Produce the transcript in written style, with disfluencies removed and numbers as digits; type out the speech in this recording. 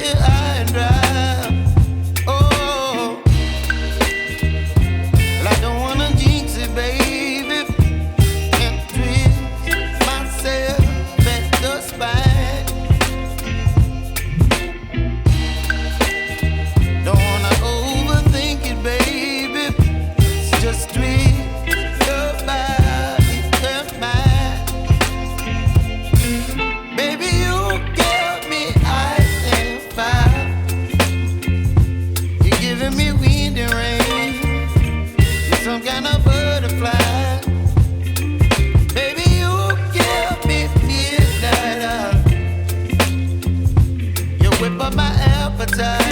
high and dry. Oh, well, I don't wanna jinx it, baby, and twist myself at the spine. Don't wanna overthink it, baby. It's just twist your body and mine. Baby, you give me ice and fire. You're giving me wind and rain. You're some kind of butterfly. Baby, you give me midnight. You whip up my appetite.